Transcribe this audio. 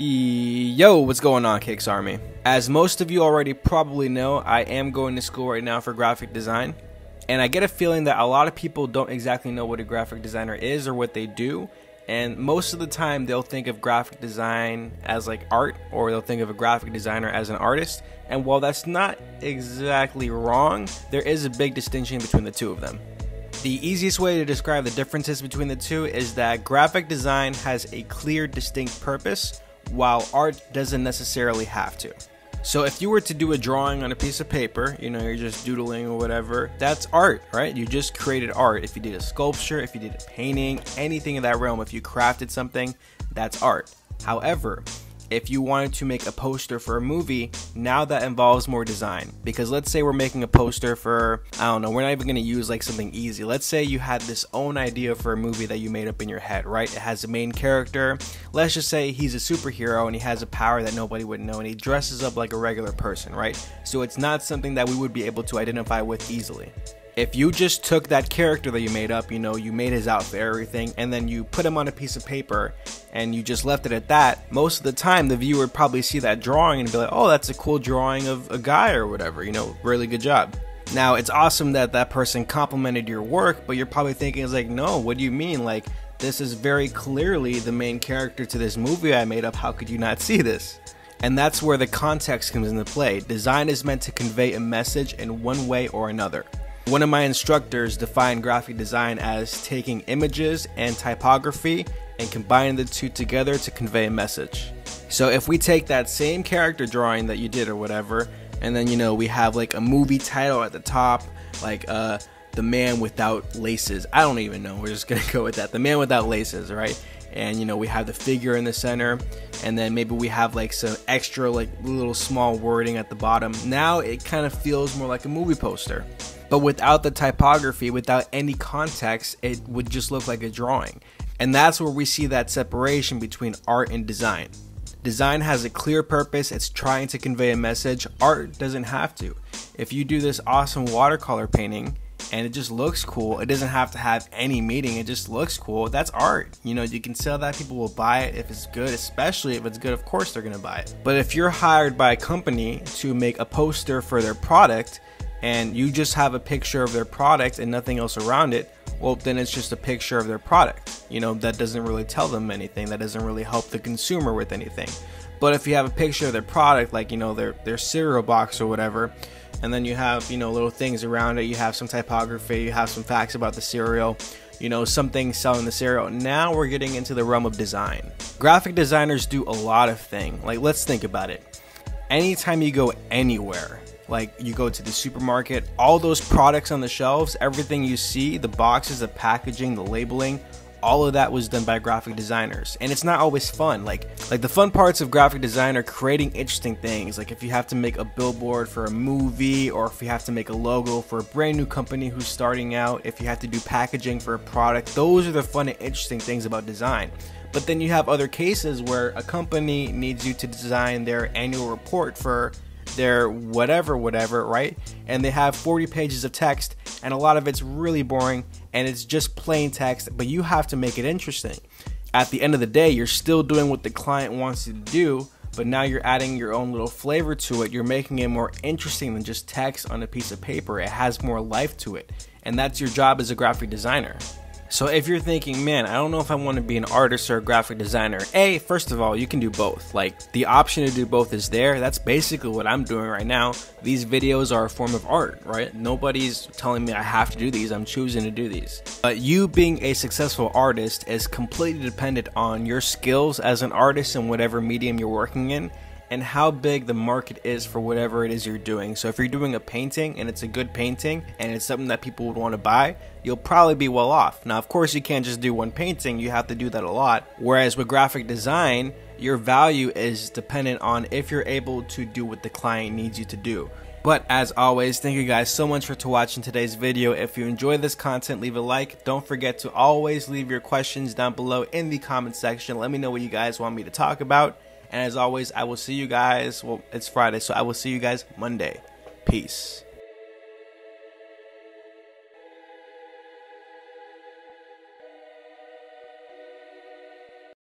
Yo, what's going on, Cakes Army? As most of you already probably know, I am going to school right now for graphic design, and I get a feeling that a lot of people don't exactly know what a graphic designer is or what they do, and most of the time they'll think of graphic design as like art, or they'll think of a graphic designer as an artist, and while that's not exactly wrong, there is a big distinction between the two of them. The easiest way to describe the differences between the two is that graphic design has a clear, distinct purpose, while art doesn't necessarily have to. So if you were to do a drawing on a piece of paper, you're just doodling or whatever, that's art, right? You just created art. If you did a sculpture, if you did a painting, anything in that realm, if you crafted something, that's art. However, if you wanted to make a poster for a movie, now that involves more design. Because let's say we're making a poster for, I don't know, we're not even going to use like something easy. Let's say you had this own idea for a movie that you made up in your head, right? It has a main character. Let's just say he's a superhero and he has a power that nobody would know and he dresses up like a regular person, right? So it's not something that we would be able to identify with easily. If you just took that character that you made up, you made his outfit, everything, and then you put him on a piece of paper and you just left it at that, most of the time the viewer would probably see that drawing and be like, oh, that's a cool drawing of a guy or whatever, really good job. Now, it's awesome that that person complimented your work, but you're probably thinking, it's like, no, what do you mean? Like, this is very clearly the main character to this movie I made up. How could you not see this? And that's where the context comes into play. Design is meant to convey a message in one way or another. One of my instructors defined graphic design as taking images and typography and combining the two together to convey a message. So if we take that same character drawing that you did or whatever, and then we have like a movie title at the top, like The Man Without Laces. I don't even know, we're just gonna go with that. The Man Without Laces, right? And we have the figure in the center, and then maybe we have like some extra like little small wording at the bottom. Now it kind of feels more like a movie poster. But without the typography, without any context, it would just look like a drawing. And that's where we see that separation between art and design. Design has a clear purpose, it's trying to convey a message. Art doesn't have to. If you do this awesome watercolor painting and it just looks cool, it doesn't have to have any meaning, it just looks cool, that's art. You can sell that, people will buy it if it's good, especially if it's good, of course they're gonna buy it. But if you're hired by a company to make a poster for their product, and you just have a picture of their product and nothing else around it, well, then it's just a picture of their product. That doesn't really tell them anything, that doesn't really help the consumer with anything. But if you have a picture of their product, like their cereal box or whatever, and then you have little things around it, you have some typography, you have some facts about the cereal, something selling the cereal, now we're getting into the realm of design. Graphic designers do a lot of things. Like, let's think about it. Anytime you go anywhere, like you go to the supermarket, all those products on the shelves, everything you see, the boxes, the packaging, the labeling, all of that was done by graphic designers. And it's not always fun. Like the fun parts of graphic design are creating interesting things. Like if you have to make a billboard for a movie, or if you have to make a logo for a brand new company who's starting out, if you have to do packaging for a product, those are the fun and interesting things about design. But then you have other cases where a company needs you to design their annual report for their whatever, right? And they have 40 pages of text and a lot of it's really boring and it's just plain text, but you have to make it interesting. At the end of the day, you're still doing what the client wants you to do, but now you're adding your own little flavor to it. You're making it more interesting than just text on a piece of paper. It has more life to it, and that's your job as a graphic designer. So if you're thinking, man, I don't know if I want to be an artist or a graphic designer, first of all, you can do both. Like, the option to do both is there. That's basically what I'm doing right now. These videos are a form of art, right? Nobody's telling me I have to do these. I'm choosing to do these. But you being a successful artist is completely dependent on your skills as an artist in whatever medium you're working in, and how big the market is for whatever it is you're doing. So if you're doing a painting and it's a good painting and it's something that people would want to buy, you'll probably be well off. Now, of course, you can't just do one painting, you have to do that a lot. Whereas with graphic design, your value is dependent on if you're able to do what the client needs you to do. But as always, thank you guys so much for watching today's video. If you enjoy this content, leave a like. Don't forget to always leave your questions down below in the comment section. Let me know what you guys want me to talk about. And as always, I will see you guys, well, it's Friday, so I will see you guys Monday. Peace.